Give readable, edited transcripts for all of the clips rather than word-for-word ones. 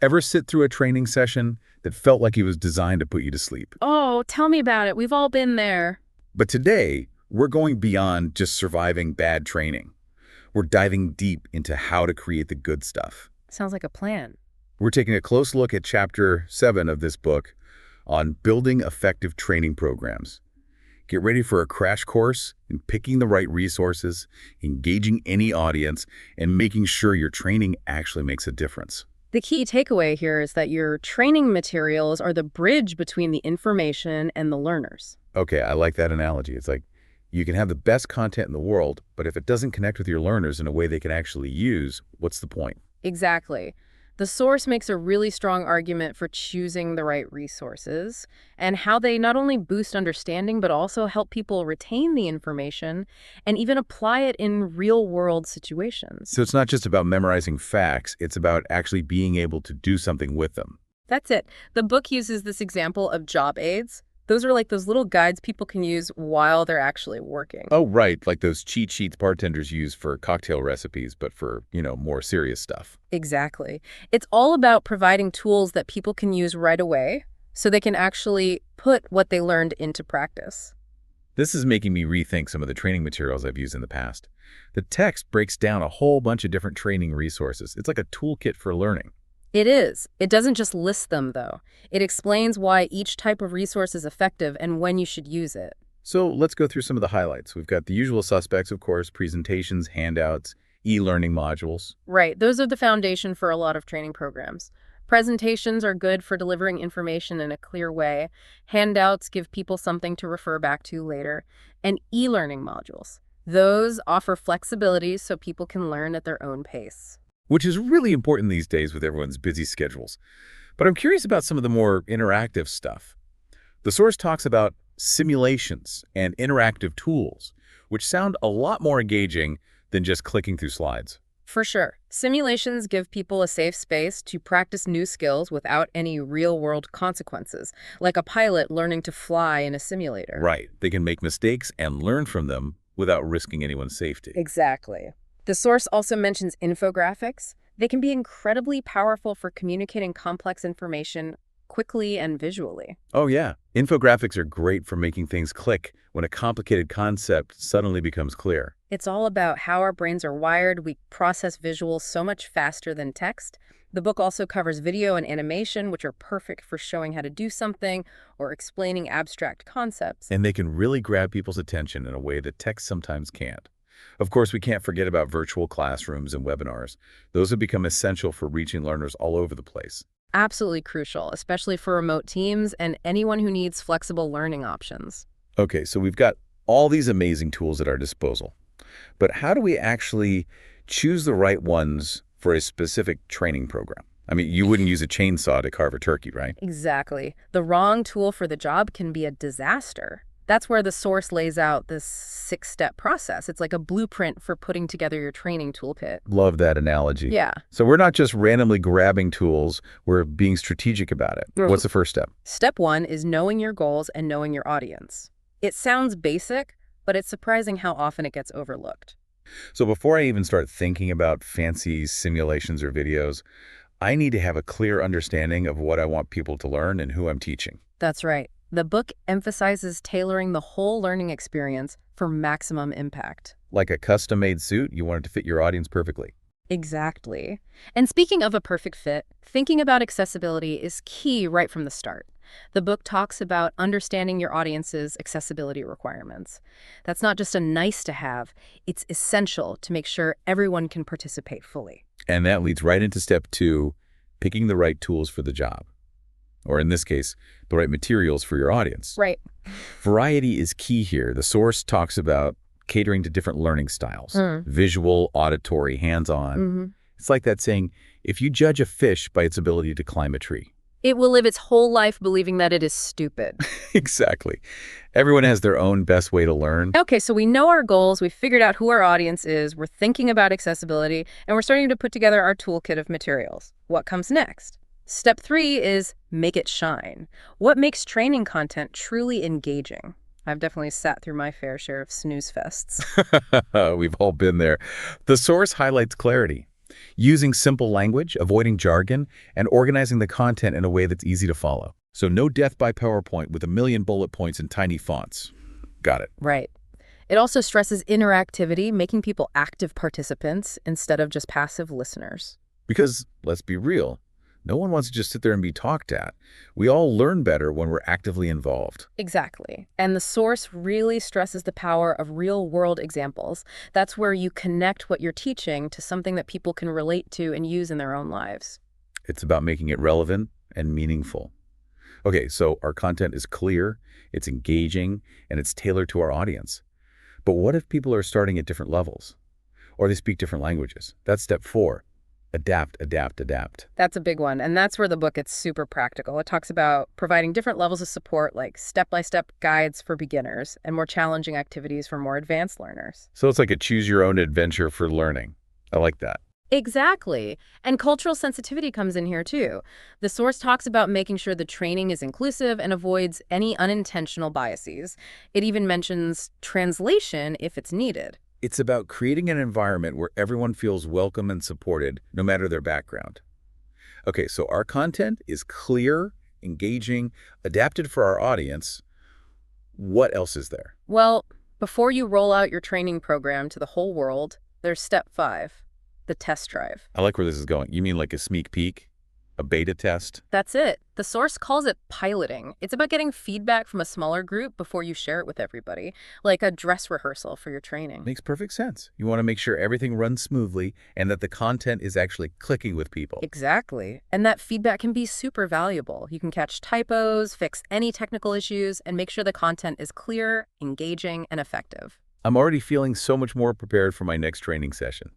Ever sit through a training session that felt like it was designed to put you to sleep? Oh, tell me about it. We've all been there. But today, we're going beyond just surviving bad training. We're diving deep into how to create the good stuff. Sounds like a plan. We're taking a close look at Chapter 7 of this book on building effective training programs. Get ready for a crash course in picking the right resources, engaging any audience, and making sure your training actually makes a difference. The key takeaway here is that your training materials are the bridge between the information and the learners. Okay, I like that analogy. It's like you can have the best content in the world, but if it doesn't connect with your learners in a way they can actually use, what's the point? Exactly. The source makes a really strong argument for choosing the right resources and how they not only boost understanding, but also help people retain the information and even apply it in real-world situations. So it's not just about memorizing facts, it's about actually being able to do something with them. That's it. The book uses this example of job aids. Those are like those little guides people can use while they're actually working. Oh, right, like those cheat sheets bartenders use for cocktail recipes, but for, more serious stuff. Exactly. It's all about providing tools that people can use right away so they can actually put what they learned into practice. This is making me rethink some of the training materials I've used in the past. The text breaks down a whole bunch of different training resources. It's like a toolkit for learning. It is. It doesn't just list them, though. It explains why each type of resource is effective and when you should use it. So let's go through some of the highlights. We've got the usual suspects, of course, presentations, handouts, e-learning modules. Right. Those are the foundation for a lot of training programs. Presentations are good for delivering information in a clear way. Handouts give people something to refer back to later. And e-learning modules. Those offer flexibility so people can learn at their own pace. Which is really important these days with everyone's busy schedules. But I'm curious about some of the more interactive stuff. The source talks about simulations and interactive tools, which sound a lot more engaging than just clicking through slides. For sure. Simulations give people a safe space to practice new skills without any real-world consequences, like a pilot learning to fly in a simulator. Right. They can make mistakes and learn from them without risking anyone's safety. Exactly. The source also mentions infographics. They can be incredibly powerful for communicating complex information quickly and visually. Oh, yeah. Infographics are great for making things click when a complicated concept suddenly becomes clear. It's all about how our brains are wired. We process visuals so much faster than text. The book also covers video and animation, which are perfect for showing how to do something or explaining abstract concepts. And they can really grab people's attention in a way that text sometimes can't. Of course, we can't forget about virtual classrooms and webinars. Those have become essential for reaching learners all over the place. Absolutely crucial, especially for remote teams and anyone who needs flexible learning options. Okay, so we've got all these amazing tools at our disposal. But how do we actually choose the right ones for a specific training program? I mean, you wouldn't use a chainsaw to carve a turkey, right? Exactly. The wrong tool for the job can be a disaster. That's where the source lays out this 6-step process. It's like a blueprint for putting together your training toolkit. Love that analogy. Yeah. So we're not just randomly grabbing tools, we're being strategic about it. What's the first step? Step 1 is knowing your goals and knowing your audience. It sounds basic, but it's surprising how often it gets overlooked. So before I even start thinking about fancy simulations or videos, I need to have a clear understanding of what I want people to learn and who I'm teaching. That's right. The book emphasizes tailoring the whole learning experience for maximum impact. Like a custom-made suit, you want it to fit your audience perfectly. Exactly. And speaking of a perfect fit, thinking about accessibility is key right from the start. The book talks about understanding your audience's accessibility requirements. That's not just a nice to have, it's essential to make sure everyone can participate fully. And that leads right into step 2, picking the right tools for the job. Or in this case, the right materials for your audience. Right. Variety is key here. The source talks about catering to different learning styles, visual, auditory, hands-on. It's like that saying, if you judge a fish by its ability to climb a tree. It will live its whole life believing that it is stupid. Exactly. Everyone has their own best way to learn. Okay, so we know our goals, we've figured out who our audience is, we're thinking about accessibility, and we're starting to put together our toolkit of materials. What comes next? Step 3 is make it shine. What makes training content truly engaging? I've definitely sat through my fair share of snooze fests. We've all been there. The source highlights clarity. Using simple language, avoiding jargon, and organizing the content in a way that's easy to follow. So no death by PowerPoint with a million bullet points in tiny fonts. Got it. Right. It also stresses interactivity, making people active participants instead of just passive listeners. Because, let's be real, no one wants to just sit there and be talked at. We all learn better when we're actively involved. Exactly. And the source really stresses the power of real-world examples. That's where you connect what you're teaching to something that people can relate to and use in their own lives. It's about making it relevant and meaningful. Okay, so our content is clear, it's engaging, and it's tailored to our audience. But what if people are starting at different levels? Or they speak different languages? That's step 4. Adapt, adapt, adapt. That's a big one, and that's where the book gets super practical. It talks about providing different levels of support, like step-by-step guides for beginners and more challenging activities for more advanced learners. So it's like a choose-your-own adventure for learning. I like that. Exactly. And cultural sensitivity comes in here too. The source talks about making sure the training is inclusive and avoids any unintentional biases. It even mentions translation if it's needed. It's about creating an environment where everyone feels welcome and supported, no matter their background. Okay, so our content is clear, engaging, adapted for our audience. What else is there? Well, before you roll out your training program to the whole world, there's step 5, the test drive. I like where this is going. You mean like a sneak peek? A beta test? That's it. The source calls it piloting. It's about getting feedback from a smaller group before you share it with everybody, like a dress rehearsal for your training. Makes perfect sense. You want to make sure everything runs smoothly and that the content is actually clicking with people. Exactly. And that feedback can be super valuable. You can catch typos, fix any technical issues, and make sure the content is clear, engaging, and effective. I'm already feeling so much more prepared for my next training session.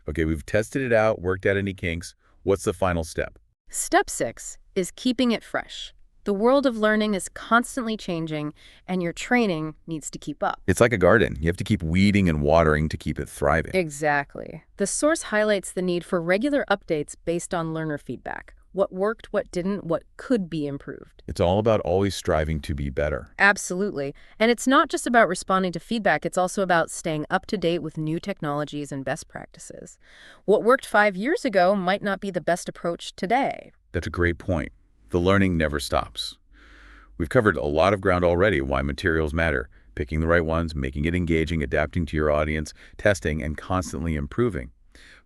Okay, we've tested it out, worked out any kinks. What's the final step? Step 6 is keeping it fresh. The world of learning is constantly changing, and your training needs to keep up. It's like a garden. You have to keep weeding and watering to keep it thriving. Exactly. The source highlights the need for regular updates based on learner feedback. What worked, what didn't, what could be improved. It's all about always striving to be better. Absolutely. And it's not just about responding to feedback, it's also about staying up to date with new technologies and best practices. What worked 5 years ago might not be the best approach today. That's a great point. The learning never stops. We've covered a lot of ground already, why materials matter, picking the right ones, making it engaging, adapting to your audience, testing, and constantly improving.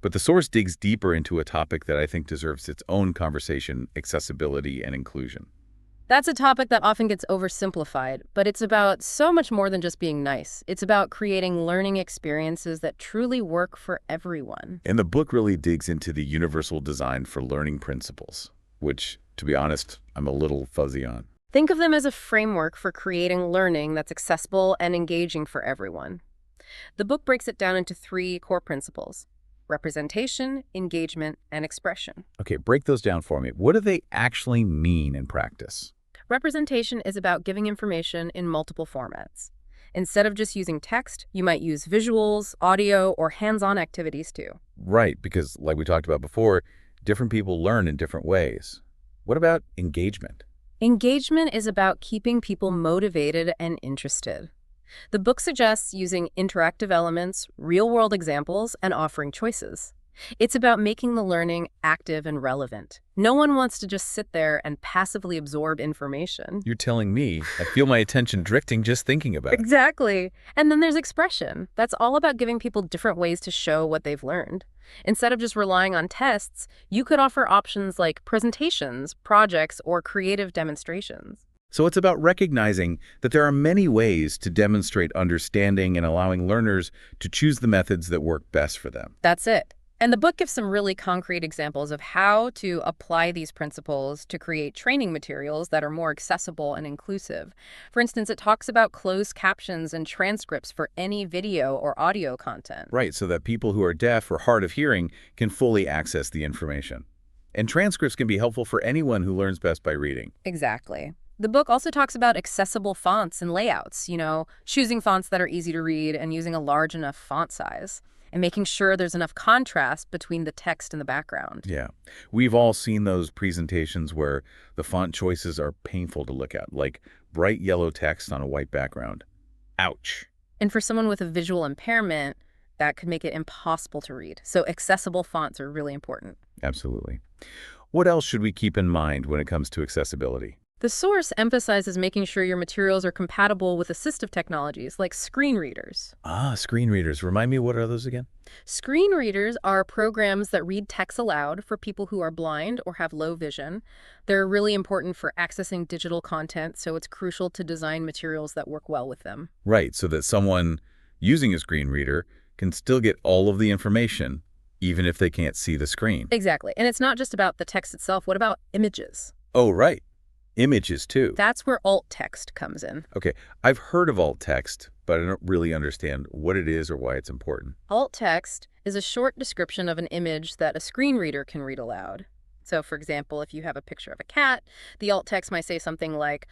But the source digs deeper into a topic that I think deserves its own conversation: accessibility and inclusion. That's a topic that often gets oversimplified, but it's about so much more than just being nice. It's about creating learning experiences that truly work for everyone. And the book really digs into the universal design for learning principles, which, to be honest, I'm a little fuzzy on. Think of them as a framework for creating learning that's accessible and engaging for everyone. The book breaks it down into 3 core principles: representation, engagement, and expression. Okay, break those down for me. What do they actually mean in practice? Representation is about giving information in multiple formats. Instead of just using text, you might use visuals, audio, or hands-on activities too. Right, because like we talked about before, different people learn in different ways. What about engagement? Engagement is about keeping people motivated and interested. The book suggests using interactive elements, real-world examples, and offering choices. It's about making the learning active and relevant. No one wants to just sit there and passively absorb information. You're telling me I feel my attention drifting just thinking about it. Exactly. And then there's expression. That's all about giving people different ways to show what they've learned. Instead of just relying on tests, you could offer options like presentations, projects, or creative demonstrations. So it's about recognizing that there are many ways to demonstrate understanding and allowing learners to choose the methods that work best for them. That's it. And the book gives some really concrete examples of how to apply these principles to create training materials that are more accessible and inclusive. For instance, it talks about closed captions and transcripts for any video or audio content. Right, so that people who are deaf or hard of hearing can fully access the information. And transcripts can be helpful for anyone who learns best by reading. Exactly. The book also talks about accessible fonts and layouts, choosing fonts that are easy to read and using a large enough font size, and making sure there's enough contrast between the text and the background. Yeah. We've all seen those presentations where the font choices are painful to look at, like bright yellow text on a white background. Ouch. And for someone with a visual impairment, That could make it impossible to read. So accessible fonts are really important. Absolutely. What else should we keep in mind when it comes to accessibility? The source emphasizes making sure your materials are compatible with assistive technologies like screen readers. Screen readers. Remind me, what are those again? Screen readers are programs that read text aloud for people who are blind or have low vision. They're really important for accessing digital content, so it's crucial to design materials that work well with them. Right, so that someone using a screen reader can still get all of the information, even if they can't see the screen. Exactly. And it's not just about the text itself. What about images? Oh, right. Images, too. That's where alt text comes in. Okay, I've heard of alt text, but I don't really understand what it is or why it's important. Alt text is a short description of an image that a screen reader can read aloud. So, for example, if you have a picture of a cat, the alt text might say something like,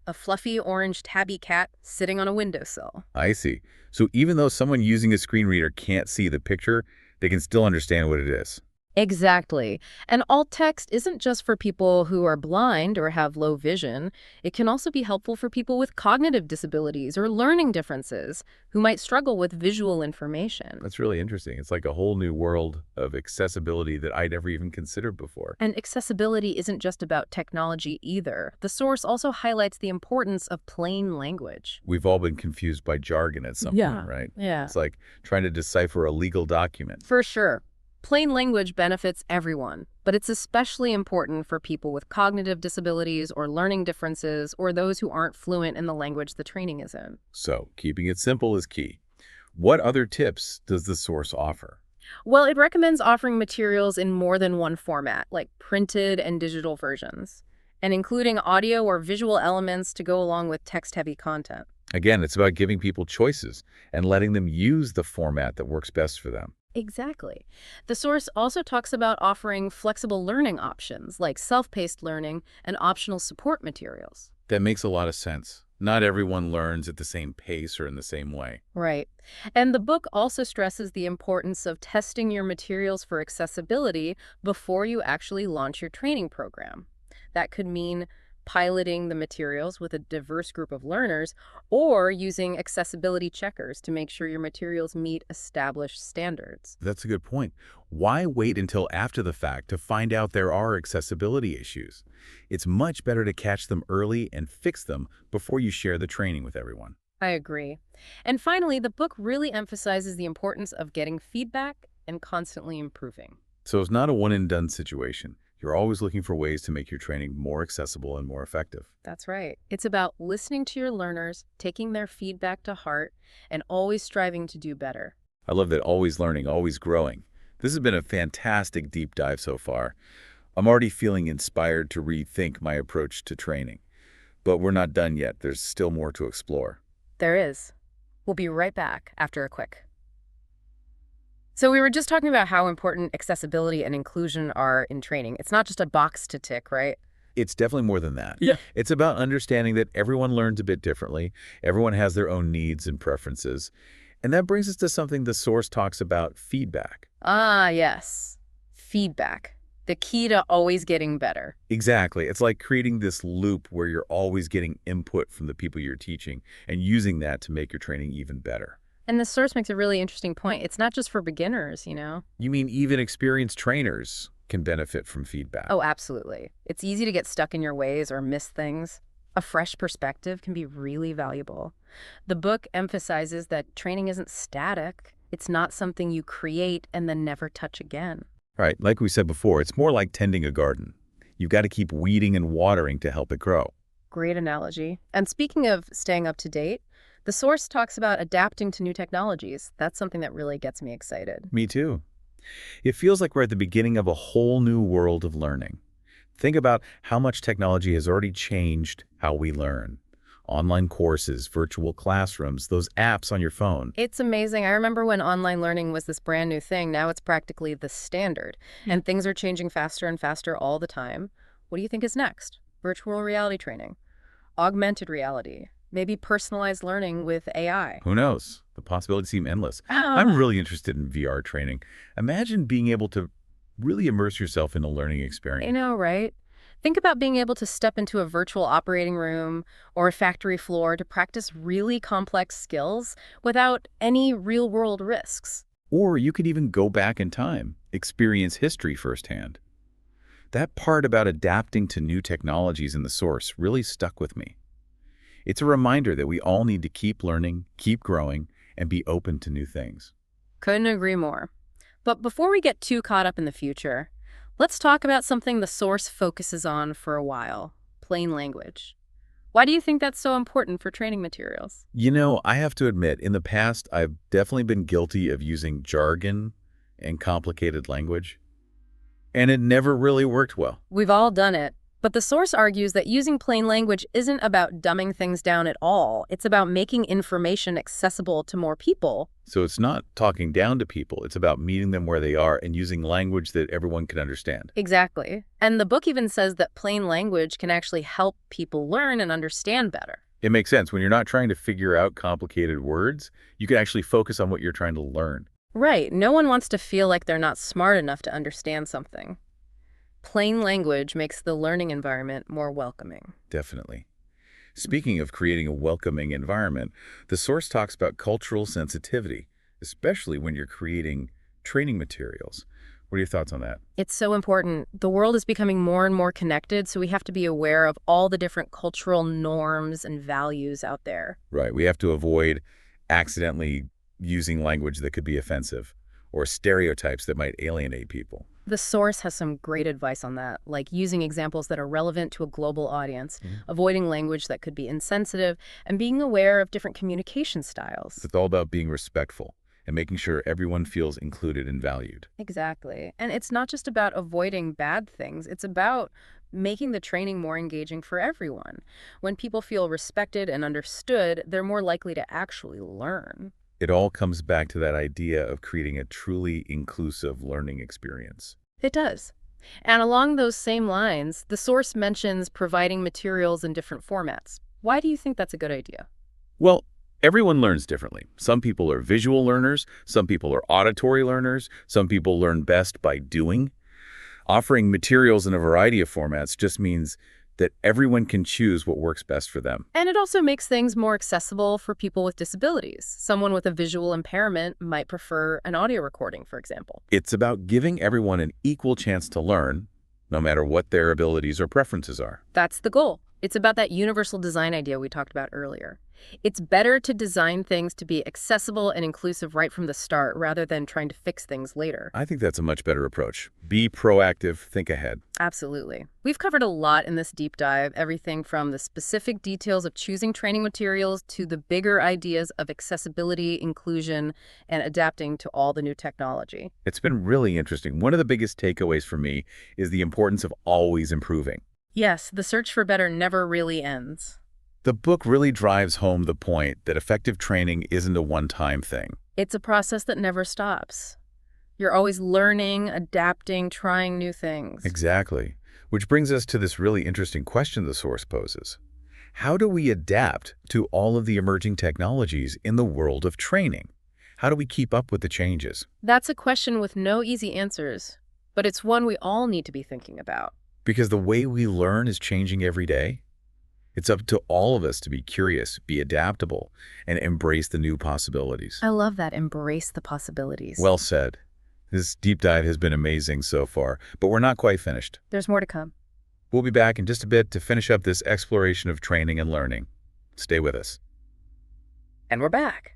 a fluffy orange tabby cat sitting on a windowsill. I see. So even though someone using a screen reader can't see the picture, they can still understand what it is. Exactly. And alt text isn't just for people who are blind or have low vision. It can also be helpful for people with cognitive disabilities or learning differences who might struggle with visual information. That's really interesting. It's like a whole new world of accessibility that I'd never even considered before. And accessibility isn't just about technology either. The source also highlights the importance of plain language. We've all been confused by jargon at some point, right? Yeah. It's like trying to decipher a legal document. For sure. Plain language benefits everyone, but it's especially important for people with cognitive disabilities or learning differences or those who aren't fluent in the language the training is in. So keeping it simple is key. What other tips does the source offer? Well, it recommends offering materials in more than one format, like printed and digital versions, and including audio or visual elements to go along with text-heavy content. Again, it's about giving people choices and letting them use the format that works best for them. Exactly. The source also talks about offering flexible learning options like self-paced learning and optional support materials. That makes a lot of sense. Not everyone learns at the same pace or in the same way. Right. And the book also stresses the importance of testing your materials for accessibility before you actually launch your training program. That could mean piloting the materials with a diverse group of learners or using accessibility checkers to make sure your materials meet established standards. That's a good point. Why wait until after the fact to find out there are accessibility issues? It's much better to catch them early and fix them before you share the training with everyone. I agree. And finally, the book really emphasizes the importance of getting feedback and constantly improving. So it's not a one-and-done situation. You're always looking for ways to make your training more accessible and more effective. That's right. It's about listening to your learners, taking their feedback to heart, and always striving to do better. I love that always learning, always growing. This has been a fantastic deep dive so far. I'm already feeling inspired to rethink my approach to training. But we're not done yet. There's still more to explore. There is. We'll be right back after a quick. So we were just talking about how important accessibility and inclusion are in training. It's not just a box to tick, right? It's definitely more than that. Yeah. It's about understanding that everyone learns a bit differently. Everyone has their own needs and preferences. And that brings us to something the source talks about: feedback. Ah, yes. Feedback. The key to always getting better. Exactly. It's like creating this loop where you're always getting input from the people you're teaching and using that to make your training even better. And the source makes a really interesting point. It's not just for beginners, You mean even experienced trainers can benefit from feedback? Oh, absolutely. It's easy to get stuck in your ways or miss things. A fresh perspective can be really valuable. The book emphasizes that training isn't static. It's not something you create and then never touch again. Right. Like we said before, it's more like tending a garden. You've got to keep weeding and watering to help it grow. Great analogy. And speaking of staying up to date, the source talks about adapting to new technologies. That's something that really gets me excited. Me too. It feels like we're at the beginning of a whole new world of learning. Think about how much technology has already changed how we learn. Online courses, virtual classrooms, those apps on your phone. It's amazing. I remember when online learning was this brand new thing. Now it's practically the standard. And things are changing faster and faster all the time. What do you think is next? Virtual reality training, augmented reality, maybe personalized learning with AI. Who knows? The possibilities seem endless. I'm really interested in VR training. Imagine being able to really immerse yourself in a learning experience. Right? Think about being able to step into a virtual operating room or a factory floor to practice really complex skills without any real-world risks. Or you could even go back in time, experience history firsthand. That part about adapting to new technologies in the source really stuck with me. It's a reminder that we all need to keep learning, keep growing, and be open to new things. Couldn't agree more. But before we get too caught up in the future, let's talk about something the source focuses on for a while: plain language. Why do you think that's so important for training materials? I have to admit, in the past, I've definitely been guilty of using jargon and complicated language, and it never really worked well. We've all done it. But the source argues that using plain language isn't about dumbing things down at all. It's about making information accessible to more people. So it's not talking down to people, it's about meeting them where they are and using language that everyone can understand. Exactly. And the book even says that plain language can actually help people learn and understand better. It makes sense. When you're not trying to figure out complicated words, you can actually focus on what you're trying to learn. Right. No one wants to feel like they're not smart enough to understand something. Plain language makes the learning environment more welcoming. Definitely. Speaking of creating a welcoming environment, the source talks about cultural sensitivity, especially when you're creating training materials. What are your thoughts on that? It's so important. The world is becoming more and more connected, so we have to be aware of all the different cultural norms and values out there. Right. We have to avoid accidentally using language that could be offensive or stereotypes that might alienate people. The source has some great advice on that, like using examples that are relevant to a global audience, avoiding language that could be insensitive, and being aware of different communication styles. It's all about being respectful and making sure everyone feels included and valued. Exactly. And it's not just about avoiding bad things, it's about making the training more engaging for everyone. When people feel respected and understood, they're more likely to actually learn. It all comes back to that idea of creating a truly inclusive learning experience. It does. And along those same lines, the source mentions providing materials in different formats. Why do you think that's a good idea? Well, everyone learns differently. Some people are visual learners, some people are auditory learners, some people learn best by doing. Offering materials in a variety of formats just means that everyone can choose what works best for them. And it also makes things more accessible for people with disabilities. Someone with a visual impairment might prefer an audio recording, for example. It's about giving everyone an equal chance to learn, no matter what their abilities or preferences are. That's the goal. It's about that universal design idea we talked about earlier. It's better to design things to be accessible and inclusive right from the start rather than trying to fix things later. I think that's a much better approach. Be proactive, think ahead. Absolutely. We've covered a lot in this deep dive, everything from the specific details of choosing training materials to the bigger ideas of accessibility, inclusion, and adapting to all the new technology. It's been really interesting. One of the biggest takeaways for me is the importance of always improving. Yes, the search for better never really ends. The book really drives home the point that effective training isn't a one-time thing. It's a process that never stops. You're always learning, adapting, trying new things. Exactly. Which brings us to this really interesting question the source poses. How do we adapt to all of the emerging technologies in the world of training? How do we keep up with the changes? That's a question with no easy answers, but it's one we all need to be thinking about. Because the way we learn is changing every day. It's up to all of us to be curious, be adaptable, and embrace the new possibilities. I love that. Embrace the possibilities. Well said. This deep dive has been amazing so far, but we're not quite finished. There's more to come. We'll be back in just a bit to finish up this exploration of training and learning. Stay with us. And we're back.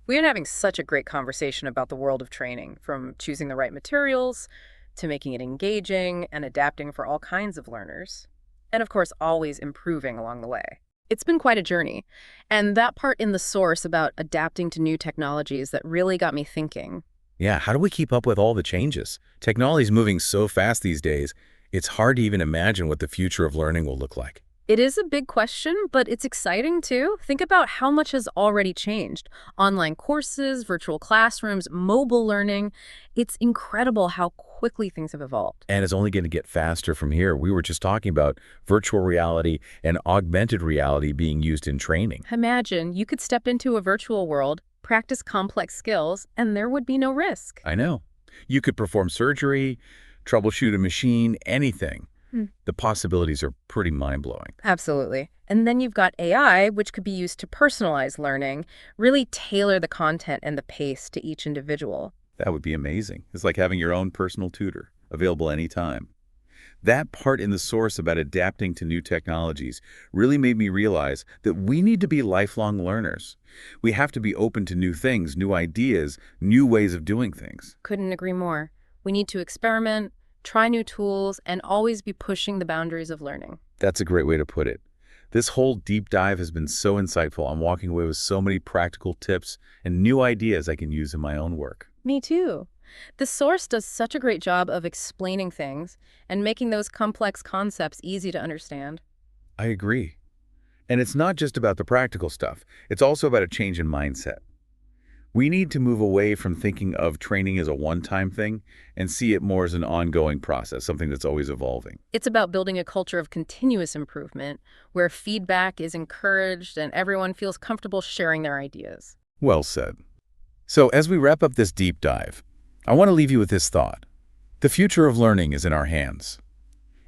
We're having such a great conversation about the world of training, from choosing the right materials to making it engaging and adapting for all kinds of learners. And of course, always improving along the way. It's been quite a journey. And that part in the source about adapting to new technologies that really got me thinking. Yeah, how do we keep up with all the changes? Technology is moving so fast these days, it's hard to even imagine what the future of learning will look like. It is a big question, but it's exciting too. Think about how much has already changed. Online courses, virtual classrooms, mobile learning. It's incredible how quickly things have evolved. And it's only going to get faster from here. We were just talking about virtual reality and augmented reality being used in training. Imagine you could step into a virtual world, practice complex skills, and there would be no risk. I know. You could perform surgery, troubleshoot a machine, anything. The possibilities are pretty mind-blowing. Absolutely. And then you've got AI, which could be used to personalize learning, really tailor the content and the pace to each individual. That would be amazing. It's like having your own personal tutor, available anytime. That part in the source about adapting to new technologies really made me realize that we need to be lifelong learners. We have to be open to new things, new ideas, new ways of doing things. Couldn't agree more. We need to experiment, try new tools, and always be pushing the boundaries of learning. That's a great way to put it. This whole deep dive has been so insightful. I'm walking away with so many practical tips and new ideas I can use in my own work. Me too. The source does such a great job of explaining things and making those complex concepts easy to understand. I agree. And it's not just about the practical stuff. It's also about a change in mindset. We need to move away from thinking of training as a one-time thing and see it more as an ongoing process, something that's always evolving. It's about building a culture of continuous improvement where feedback is encouraged and everyone feels comfortable sharing their ideas. Well said. So as we wrap up this deep dive, I want to leave you with this thought. The future of learning is in our hands.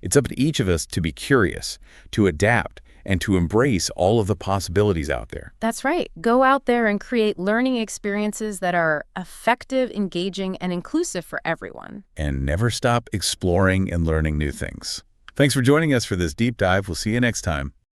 It's up to each of us to be curious, to adapt, and to embrace all of the possibilities out there. That's right. Go out there and create learning experiences that are effective, engaging, and inclusive for everyone. And never stop exploring and learning new things. Thanks for joining us for this deep dive. We'll see you next time.